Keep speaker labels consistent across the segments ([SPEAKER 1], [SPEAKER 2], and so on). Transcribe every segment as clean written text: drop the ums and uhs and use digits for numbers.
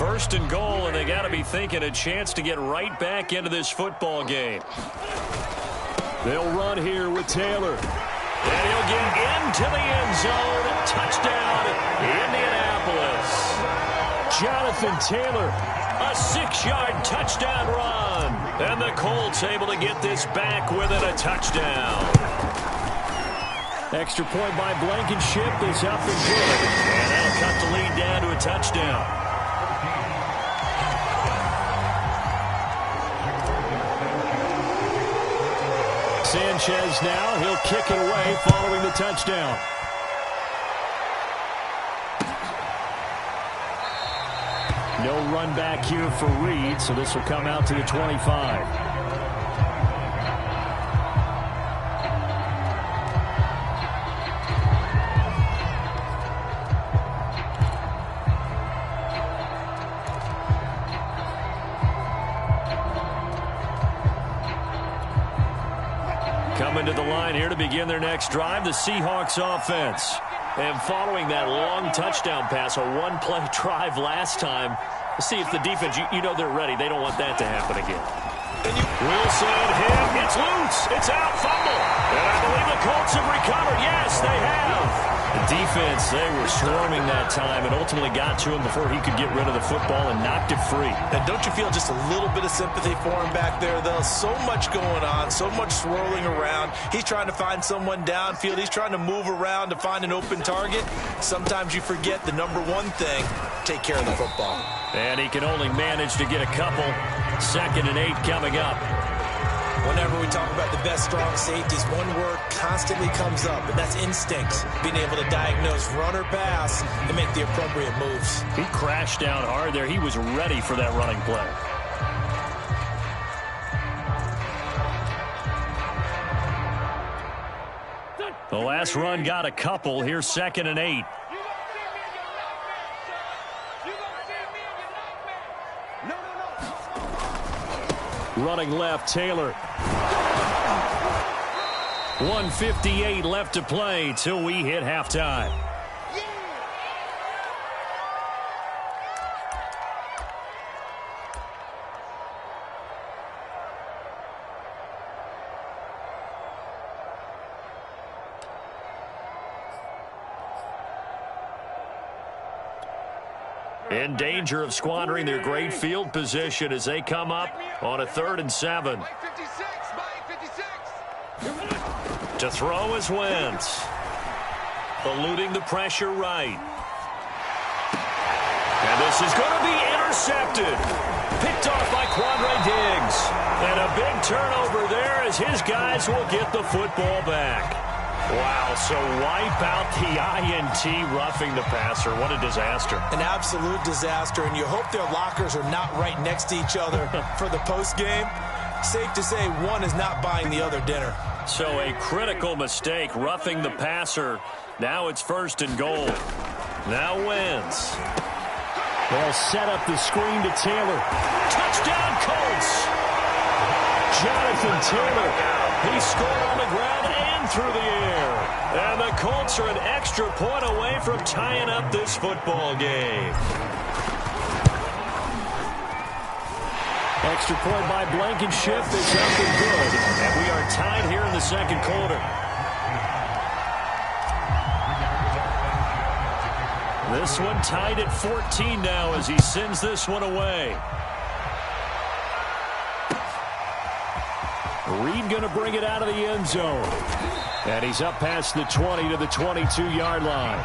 [SPEAKER 1] First and goal, and they got to be thinking a chance to get right back into this football game.
[SPEAKER 2] They'll run here with Taylor.
[SPEAKER 1] And he'll get into the end zone. Touchdown, Indianapolis.
[SPEAKER 2] Jonathan Taylor.
[SPEAKER 1] A 6-yard touchdown run. And the Colts able to get this back within a touchdown.
[SPEAKER 2] Extra point by Blankenship is up and good.
[SPEAKER 1] And that'll cut the lead down to a touchdown.
[SPEAKER 2] Sanchez now, he'll kick it away following the touchdown. No run back here for Reed, so this will come out to the 25.
[SPEAKER 1] Coming to the line here to begin their next drive, the Seahawks offense. And following that long touchdown pass, a one-play drive last time, let's see if the defense, you know they're ready. They don't want that to happen again. Wilson hit. It's loose. It's out. Fumble. And I believe the Colts have recovered. Yes, they have. The defense, they were swarming that time and ultimately got to him before he could get rid of the football and knocked it free.
[SPEAKER 3] And don't you feel just a little bit of sympathy for him back there, though? So much going on, so much swirling around. He's trying to find someone downfield. He's trying to move around to find an open target. Sometimes you forget the number one thing, take care of the football.
[SPEAKER 1] And he can only manage to get a couple. 2nd and 8 coming up.
[SPEAKER 3] Whenever we talk about the best strong safeties, one word constantly comes up, and that's instinct. Being able to diagnose run or pass and make the appropriate moves.
[SPEAKER 1] He crashed down hard there. He was ready for that running play. The last run got a couple. Here's 2nd and 8.
[SPEAKER 2] Running left, Taylor.
[SPEAKER 1] 1:58 left to play till we hit halftime. In danger of squandering their great field position as they come up on a 3rd and 7. To throw is Wentz. Eluding the pressure right. And this is going to be intercepted. Picked off by Quandre Diggs. And a big turnover there as his guys will get the football back. Wow, so wipe out the INT roughing the passer. What a disaster.
[SPEAKER 3] An absolute disaster, and you hope their lockers are not right next to each other for the postgame. Safe to say one is not buying the other dinner.
[SPEAKER 1] So a critical mistake, roughing the passer. Now it's 1st and goal. Now Wentz.
[SPEAKER 2] They'll set up the screen to Taylor.
[SPEAKER 1] Touchdown, Colts!
[SPEAKER 2] Jonathan Taylor.
[SPEAKER 1] He scored on the ground and through the air. And the Colts are an extra point away from tying up this football game.
[SPEAKER 2] Extra point by Blankenship is up and good.
[SPEAKER 1] And we are tied here in the 2nd quarter. This one tied at 14 now as he sends this one away.
[SPEAKER 2] Reed going to bring it out of the end zone. And he's up past the 20 to the 22-yard line.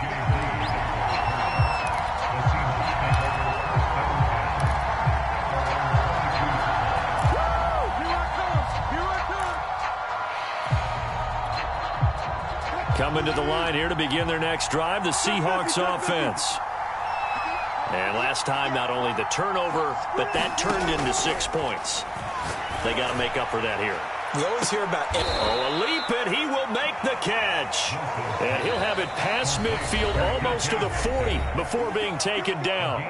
[SPEAKER 1] Coming to the line here to begin their next drive, the Seahawks offense. And last time, not only the turnover, but that turned into 6 points. They got to make up for that here.
[SPEAKER 3] We always hear about it.
[SPEAKER 1] Oh, a leap, and he will make the catch. And he'll have it past midfield almost to the 40 before being taken down.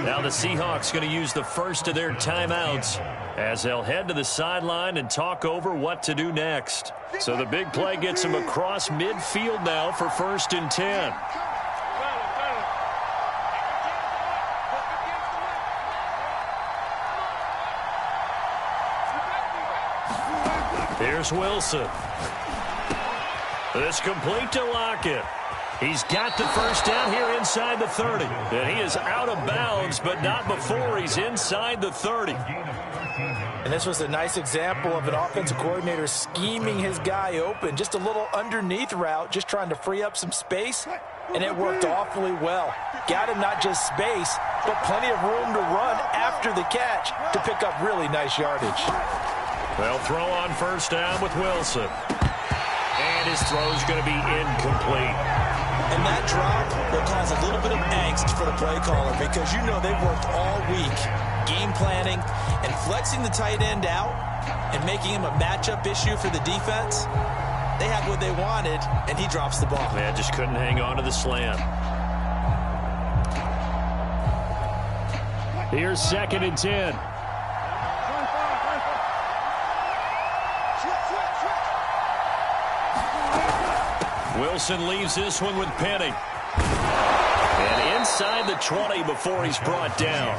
[SPEAKER 1] Now the Seahawks going to use the first of their timeouts as they'll head to the sideline and talk over what to do next. So the big play gets them across midfield now for 1st and 10. Here's Wilson. This complete to Lockett. He's got the first down here inside the 30. And he is out of bounds, but not before he's inside the 30.
[SPEAKER 3] And this was a nice example of an offensive coordinator scheming his guy open. Just a little underneath route, just trying to free up some space. And it worked awfully well. Got him not just space, but plenty of room to run after the catch to pick up really nice yardage.
[SPEAKER 1] They'll throw on first down with Wilson. And his throw's going to be incomplete.
[SPEAKER 3] And that drop will cause a little bit of angst for the play caller because you know they've worked all week game planning and flexing the tight end out and making him a matchup issue for the defense. They had what they wanted, and he drops the ball.
[SPEAKER 1] Man, just couldn't hang on to the slant.
[SPEAKER 2] Here's 2nd and 10.
[SPEAKER 1] Wilson leaves this one with Penny. And inside the 20 before he's brought down.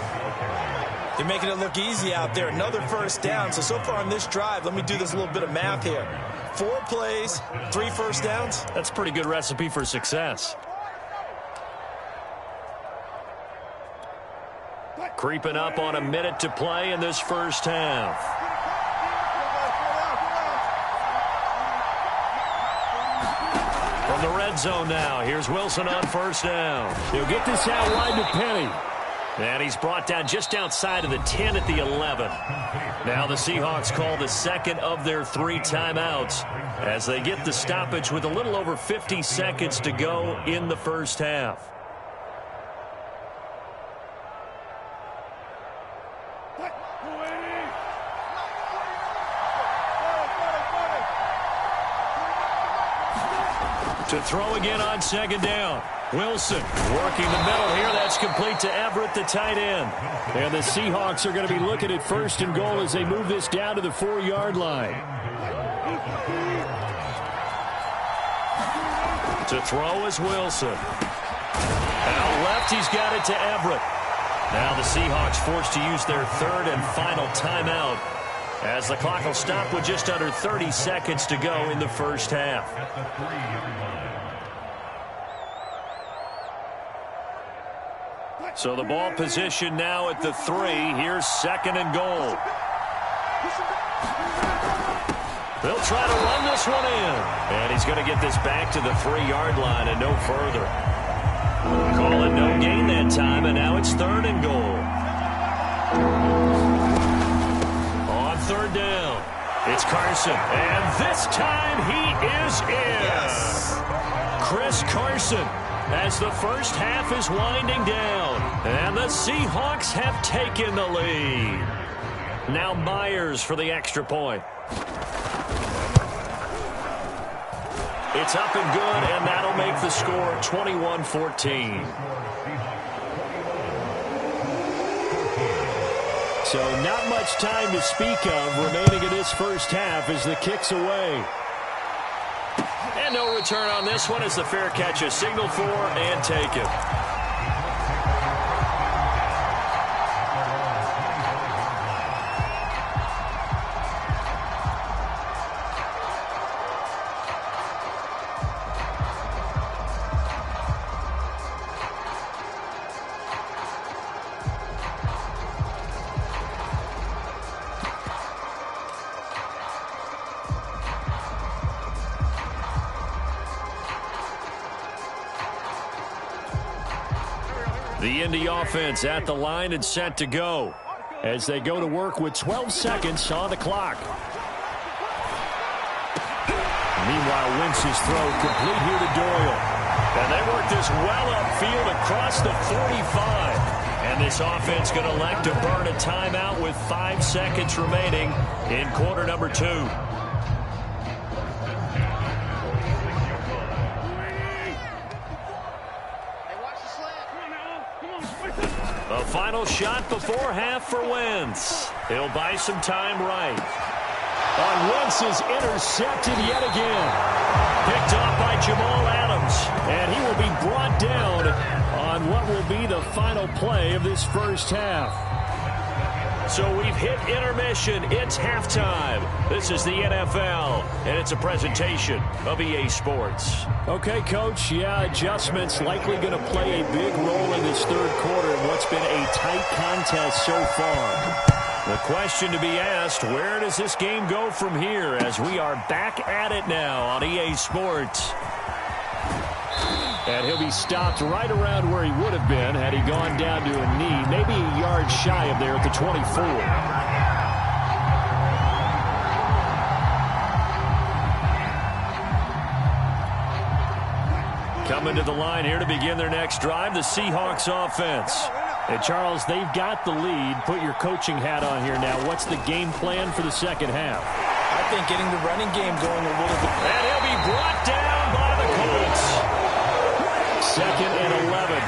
[SPEAKER 3] They're making it look easy out there. Another first down. So far on this drive, let me do this little bit of math here. 4 plays, 3 first downs.
[SPEAKER 1] That's a pretty good recipe for success. Creeping up on a minute to play in this first half. From the red zone now, here's Wilson on first down.
[SPEAKER 2] He'll get this out wide to Penny.
[SPEAKER 1] And he's brought down just outside of the 10 at the 11. Now the Seahawks call the second of their 3 timeouts as they get the stoppage with a little over 50 seconds to go in the first half. To throw again on second down. Wilson working the middle here. That's complete to Everett, the tight end.
[SPEAKER 2] And the Seahawks are going to be looking at 1st and goal as they move this down to the 4-yard line.
[SPEAKER 1] To throw is Wilson. Out left, he's got it to Everett. Now the Seahawks forced to use their 3rd and final timeout as the clock will stop with just under 30 seconds to go in the first half. So the ball position now at the 3. Here's 2nd and goal. They'll try to run this one in. And he's going to get this back to the 3-yard line and no further. Call it no gain that time, and now it's 3rd and goal. On 3rd down, it's Carson. And this time he is in. Yes. Chris Carson, as the first half is winding down. And the Seahawks have taken the lead. Now Myers for the extra point. It's up and good, and that'll make the score 21-14.
[SPEAKER 2] So not much time to speak of remaining in this first half as the kick's away.
[SPEAKER 1] And no return on this one as the fair catch is signaled for and taken. The Indy offense at the line and set to go as they go to work with 12 seconds on the clock.
[SPEAKER 2] Meanwhile, Wentz's throw complete here to Doyle.
[SPEAKER 1] And they work this well upfield across the 45. And this offense going to elect to burn a timeout with 5 seconds remaining in quarter number 2. A final shot before half for Wentz. He'll buy some time right.
[SPEAKER 2] And Wentz is intercepted yet again.
[SPEAKER 1] Picked off by Jamal Adams.
[SPEAKER 2] And he will be brought down on what will be the final play of this first half.
[SPEAKER 1] So we've hit intermission. It's halftime. This is the NFL, and it's a presentation of EA Sports.
[SPEAKER 2] Okay, Coach, yeah, adjustments likely going to play a big role in this third quarter in what's been a tight contest so far.
[SPEAKER 1] The question to be asked, where does this game go from here as we are back at it now on EA Sports?
[SPEAKER 2] And he'll be stopped right around where he would have been had he gone down to a knee, maybe a yard shy of there at the 24.
[SPEAKER 1] Coming to the line here to begin their next drive, the Seahawks offense.
[SPEAKER 2] And, Charles, they've got the lead. Put your coaching hat on here now. What's the game plan for the second half?
[SPEAKER 3] I think getting the running game going a little bit.
[SPEAKER 1] And he'll be brought down by the Colts.
[SPEAKER 2] Second and 11.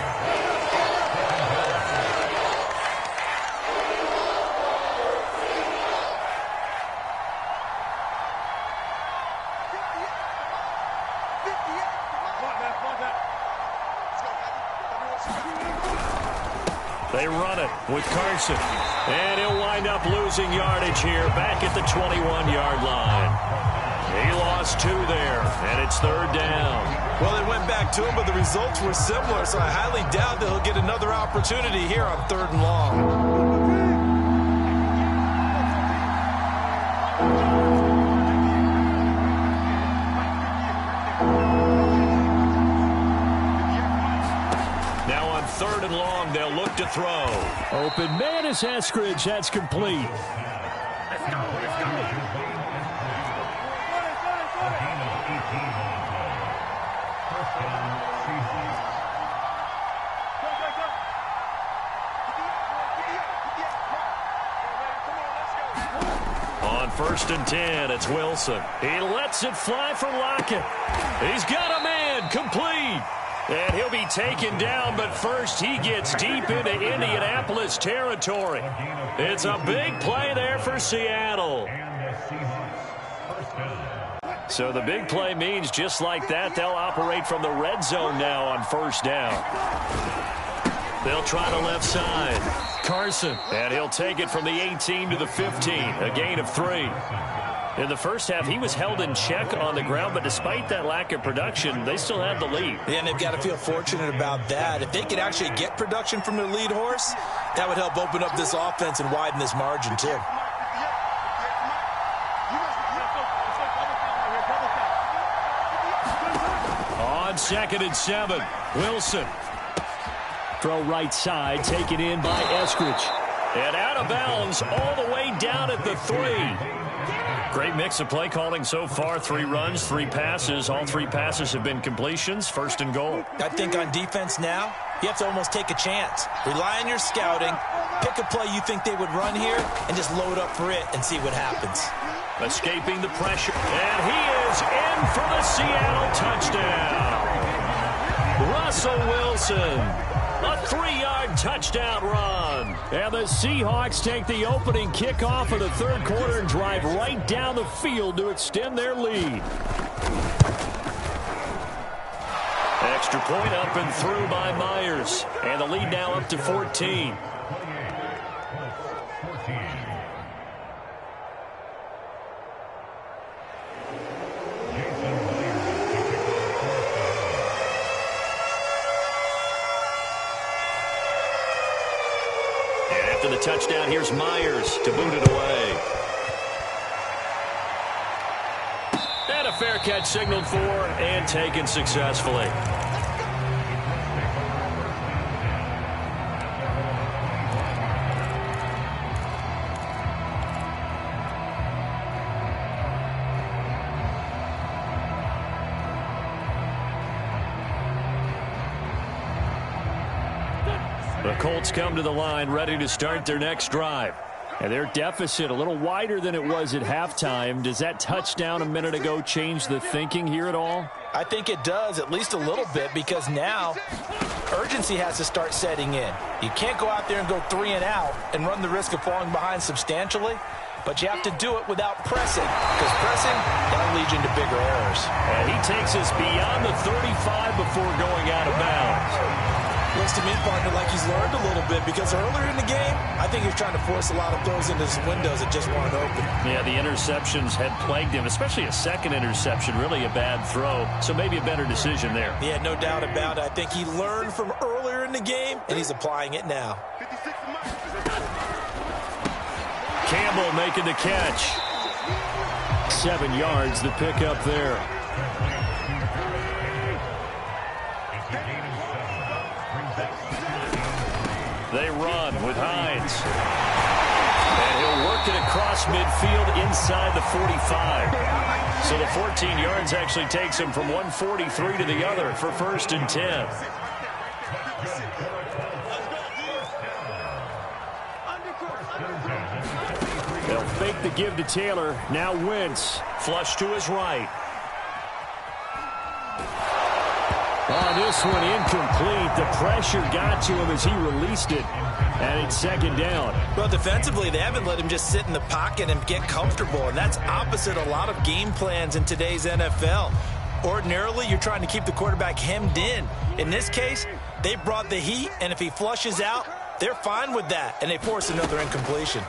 [SPEAKER 1] They run it with Carson. And he'll wind up losing yardage here back at the 21-yard line. He lost 2 there, and it's third down.
[SPEAKER 3] Well, they went back to him, but the results were similar, so I highly doubt that he'll get another opportunity here on 3rd and long.
[SPEAKER 1] Now on 3rd and long, they'll look to throw.
[SPEAKER 2] Open man is Eskridge. That's complete.
[SPEAKER 4] Let's go.
[SPEAKER 1] On 1st and 10, it's Wilson. He lets it fly for Lockett. He's got a man, complete. And he'll be taken down, but first he gets deep into Indianapolis territory. It's a big play there for Seattle. So the big play means just like that, they'll operate from the red zone now on 1st down. They'll try the left side. Carson, and he'll take it from the 18 to the 15, a gain of 3. In the first half, he was held in check on the ground, but despite that lack of production, they still have the lead.
[SPEAKER 3] Yeah, and they've got to feel fortunate about that. If they could actually get production from their lead horse, that would help open up this offense and widen this margin, too.
[SPEAKER 1] On 2nd and 7, Wilson.
[SPEAKER 2] Throw right side, taken in by Eskridge.
[SPEAKER 1] And out of bounds all the way down at the 3. Great mix of play calling so far. 3 runs, 3 passes. All 3 passes have been completions. 1st and goal.
[SPEAKER 3] I think on defense now, you have to almost take a chance. Rely on your scouting. Pick a play you think they would run here and just load up for it and see what happens.
[SPEAKER 1] Escaping the pressure. And he is in for the Seattle touchdown. Russell Wilson. A 3-yard touchdown run.
[SPEAKER 2] And the Seahawks take the opening kickoff of the third quarter and drive right down the field to extend their lead.
[SPEAKER 1] Extra point up and through by Myers. And the lead now up to 14. The touchdown, here's Myers to boot it away. And a fair catch signaled for and taken successfully. The Colts come to the line ready to start their next drive.
[SPEAKER 2] And their deficit a little wider than it was at halftime. Does that touchdown a minute ago change the thinking here at all?
[SPEAKER 3] I think it does, at least a little bit, because now urgency has to start setting in. You can't go out there and go 3 and out and run the risk of falling behind substantially, but you have to do it without pressing, because pressing, that'll lead you into bigger errors.
[SPEAKER 1] And he takes us beyond the 35 before going out of bounds.
[SPEAKER 3] Looks to me, partner, like he's learned a little bit because earlier in the game, I think he was trying to force a lot of throws into his windows that just weren't open.
[SPEAKER 1] Yeah, the interceptions had plagued him, especially a second interception, really a bad throw. So maybe a better decision there.
[SPEAKER 3] Yeah, no doubt about it. I think he learned from earlier in the game, and he's applying it now.
[SPEAKER 1] Campbell making the catch. 7 yards, the pickup there. They run with Hines. And he'll work it across midfield inside the 45. So the 14 yards actually takes him from 143 to the other for 1st and 10. They'll fake the give to Taylor. Now Wentz. Flush to his right. Oh, this one incomplete. The pressure got to him as he released it. And it's 2nd down.
[SPEAKER 3] Well, defensively, they haven't let him just sit in the pocket and get comfortable. And that's opposite a lot of game plans in today's NFL. Ordinarily, you're trying to keep the quarterback hemmed in. In this case, they brought the heat, and if he flushes out, they're fine with that. And they force another incompletion.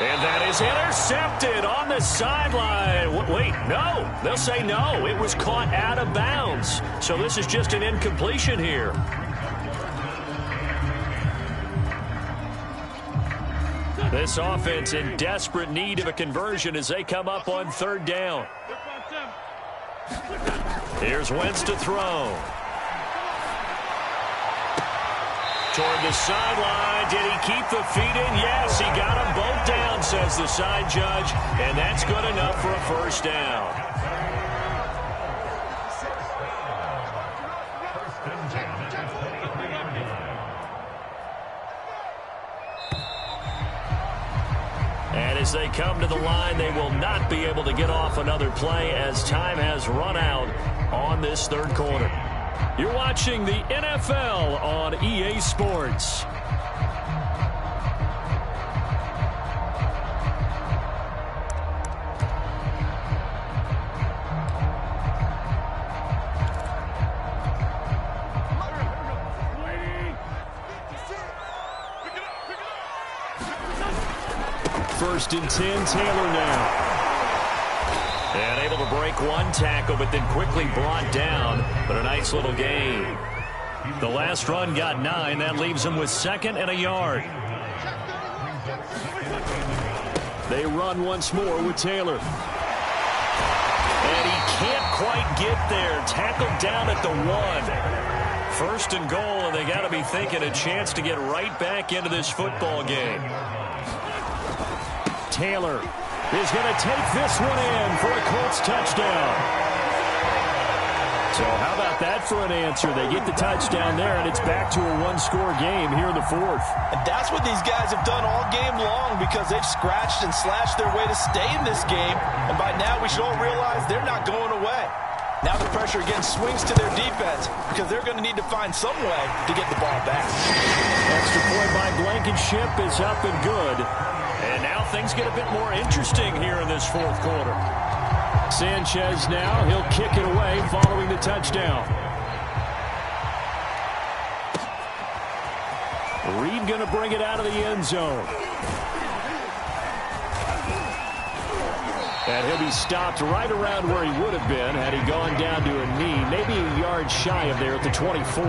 [SPEAKER 1] And that is intercepted on the sideline. Wait, no. They'll say no. It was caught out of bounds. So this is just an incompletion here. This offense in desperate need of a conversion as they come up on 3rd down. Here's Wentz to throw. Toward the sideline. Did he keep the feet in? Yes, he got them both down, says the side judge. And that's good enough for a 1st down. And as they come to the line, they will not be able to get off another play as time has run out on this 3rd quarter. You're watching the NFL on EA Sports. First and 10, Taylor now. And able to break one tackle, but then quickly brought down. But a nice little gain. The last run got 9. That leaves him with 2nd and a yard. They run once more with Taylor. And he can't quite get there. Tackled down at the 1. 1st and goal, and they got to be thinking a chance to get right back into this football game. Taylor is going to take this one in for a Colts touchdown. So how about that for an answer? They get the touchdown there, and it's back to a 1-score game here in the 4th.
[SPEAKER 3] And that's what these guys have done all game long because they've scratched and slashed their way to stay in this game. And by now, we should all realize they're not going away. Now the pressure again swings to their defense because they're going to need to find some way to get the ball back.
[SPEAKER 2] Extra point by Blankenship is up and good.
[SPEAKER 1] And now things get a bit more interesting here in this 4th quarter.
[SPEAKER 2] Sanchez now, he'll kick it away following the touchdown. Reed going to bring it out of the end zone. And he'll be stopped right around where he would have been had he gone down to a knee, maybe a yard shy of there at the 24.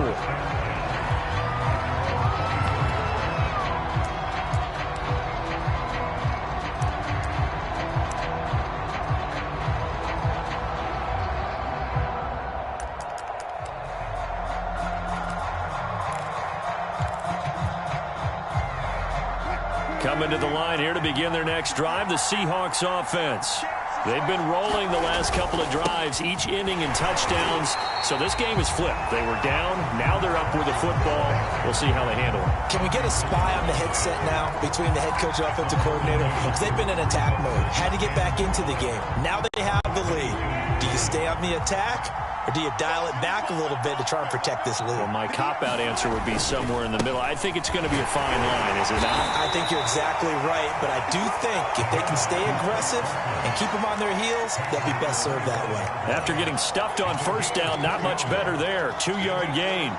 [SPEAKER 1] Coming to the line here to begin their next drive, the Seahawks offense. They've been rolling the last couple of drives, each ending in touchdowns. So this game is flipped. They were down. Now they're up with the football. We'll see how they handle it.
[SPEAKER 3] Can we get a spy on the headset now between the head coach and offensive coordinator? Because they've been in attack mode. Had to get back into the game. Now they have the lead. Do you stay on the attack Or do you dial it back a little bit to try and protect this lead?
[SPEAKER 1] Well, my cop-out answer would be somewhere in the middle. I think it's going to be a fine line, is it not?
[SPEAKER 3] I think you're exactly right, but I do think if they can stay aggressive and keep them on their heels, they'll be best served that way.
[SPEAKER 1] After getting stuffed on first down, not much better there. 2-yard gain.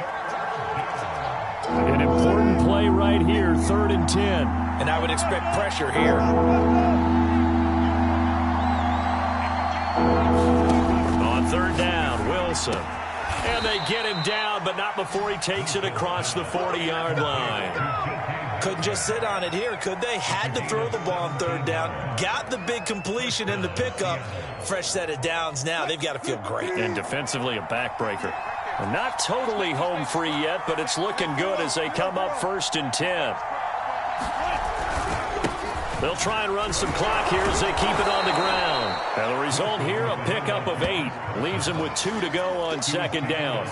[SPEAKER 1] An important play right here, 3rd and 10.
[SPEAKER 3] And I would expect pressure here.
[SPEAKER 1] On 3rd down, Wilson. And they get him down, but not before he takes it across the 40-yard line.
[SPEAKER 3] Couldn't just sit on it here, could they? Had to throw the ball on 3rd down. Got the big completion in the pickup. Fresh set of downs now. They've got to feel great.
[SPEAKER 1] And defensively, a backbreaker. Not totally home free yet, but it's looking good as they come up 1st and 10. They'll try and run some clock here as they keep it on the ground. And the result here, a pickup of 8. Leaves them with 2 to go on 2nd down.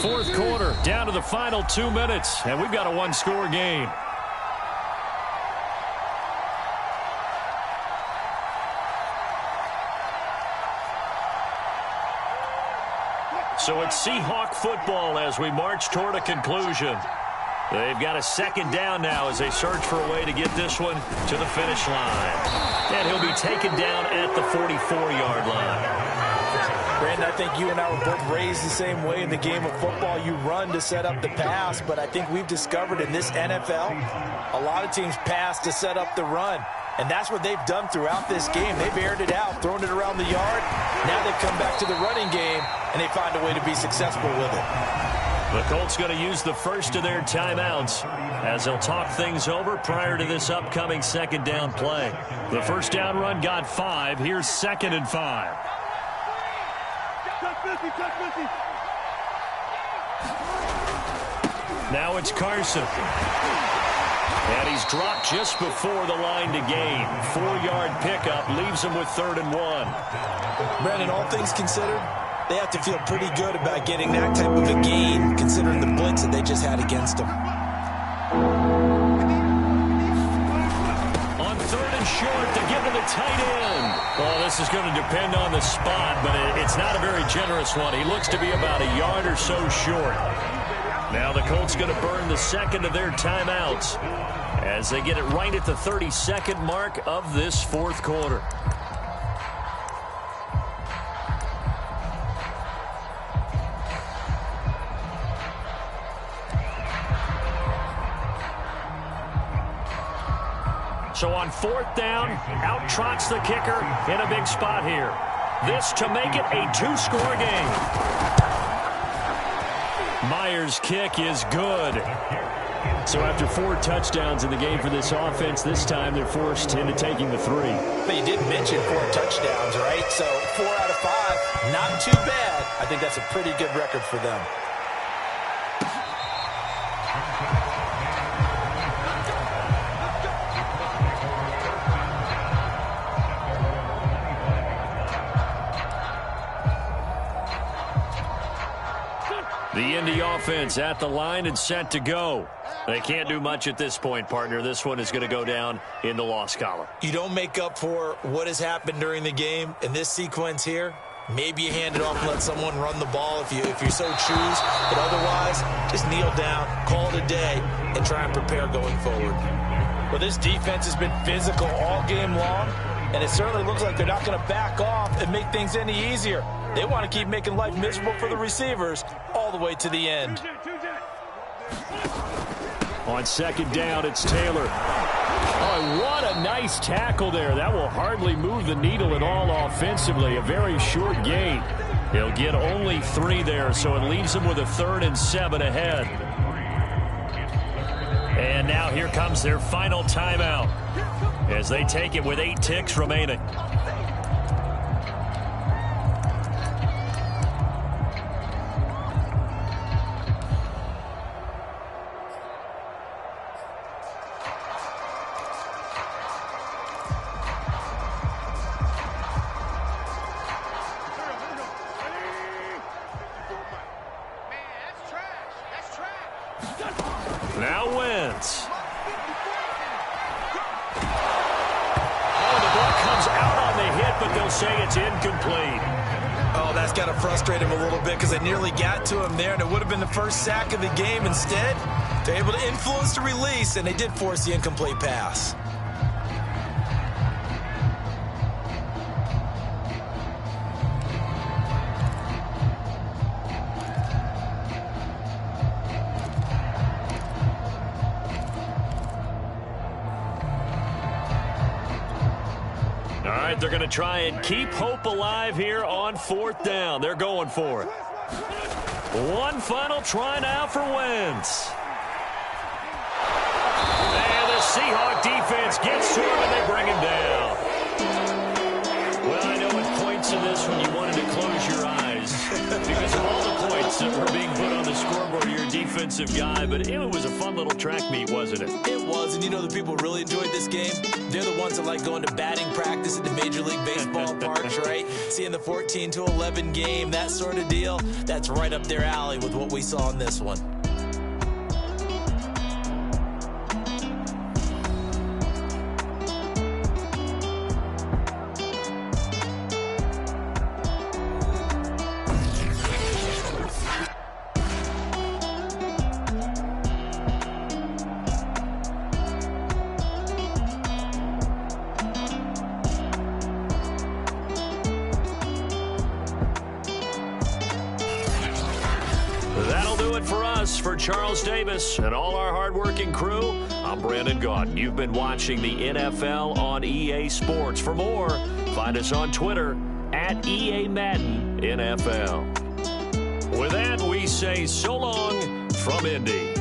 [SPEAKER 1] 4th quarter, down to the final 2 minutes, and we've got a 1-score game. So it's Seahawk football as we march toward a conclusion. They've got a 2nd down now as they search for a way to get this one to the finish line. And he'll be taken down at the 44-yard line.
[SPEAKER 3] Brandon, I think you and I were both raised the same way in the game of football. You run to set up the pass, but I think we've discovered in this NFL, a lot of teams pass to set up the run. And that's what they've done throughout this game. They've aired it out, thrown it around the yard. Now they've come back to the running game, and they find a way to be successful with it.
[SPEAKER 1] The Colts going to use the first of their timeouts as they'll talk things over prior to this upcoming 2nd down play. The first down run got 5. Here's 2nd and 5. Now it's Carson. And he's dropped just before the line to gain. 4-yard pickup leaves him with 3rd and 1.
[SPEAKER 3] Brandon, all things considered, they have to feel pretty good about getting that type of a gain, considering the blitz that they just had against them.
[SPEAKER 1] On 3rd and short to give to the tight end. Well, this is going to depend on the spot, but it's not a very generous one. He looks to be about a yard or so short. Now the Colts going to burn the 2nd of their timeouts as they get it right at the 32nd mark of this 4th quarter. So on 4th down, out trots the kicker in a big spot here. This to make it a 2-score game. Myers' kick is good. So after 4 touchdowns in the game for this offense, this time they're forced into taking the 3.
[SPEAKER 3] But you did mention 4 touchdowns, right? So 4 out of 5, not too bad. I think that's a pretty good record for them.
[SPEAKER 1] The Indy offense at the line and set to go. They can't do much at this point, partner. This one is going to go down in the loss column.
[SPEAKER 3] You don't make up for what has happened during the game in this sequence here. Maybe you hand it off and let someone run the ball if you so choose. But otherwise, just kneel down, call it a day, and try and prepare going forward. Well, this defense has been physical all game long, and it certainly looks like they're not going to back off and make things any easier. They want to keep making life miserable for the receivers all the way to the end.
[SPEAKER 1] On 2nd down, it's Taylor. Oh, what a nice tackle there. That will hardly move the needle at all offensively. A very short gain. He'll get only 3 there, so it leaves him with a 3rd and 7 ahead. And now here comes their final timeout as they take it with 8 ticks remaining. Now Wentz. Oh, the ball comes out on It's incomplete.
[SPEAKER 3] Oh, that's got to frustrate him a little bit because they nearly got to him there, and it would have been the first sack of the game. Instead, they're able to influence the release, and they did force the incomplete pass.
[SPEAKER 1] All right, they're going to try and keep hope alive here on 4th down. They're going for it. One final try now for Wentz. And the Seahawk defense gets to him, and they bring him down. Well, I know at points in this when you wanted to close your eyes because of all the points that were being put on the scoreboard. You're a defensive guy, but it was a fun little track meet, wasn't it?
[SPEAKER 3] It was, and you know the people who really enjoyed this game? They're the ones that like going to batting practice at the Major League Baseball parks, right? Seeing the 14-11 game, that sort of deal, that's right up their alley with what we saw in this one.
[SPEAKER 1] That'll do it for us. For Charles Davis and all our hardworking crew, I'm Brandon Gaudin. You've been watching the NFL on EA Sports. For more, find us on Twitter at EA Madden NFL. With that, we say so long from Indy.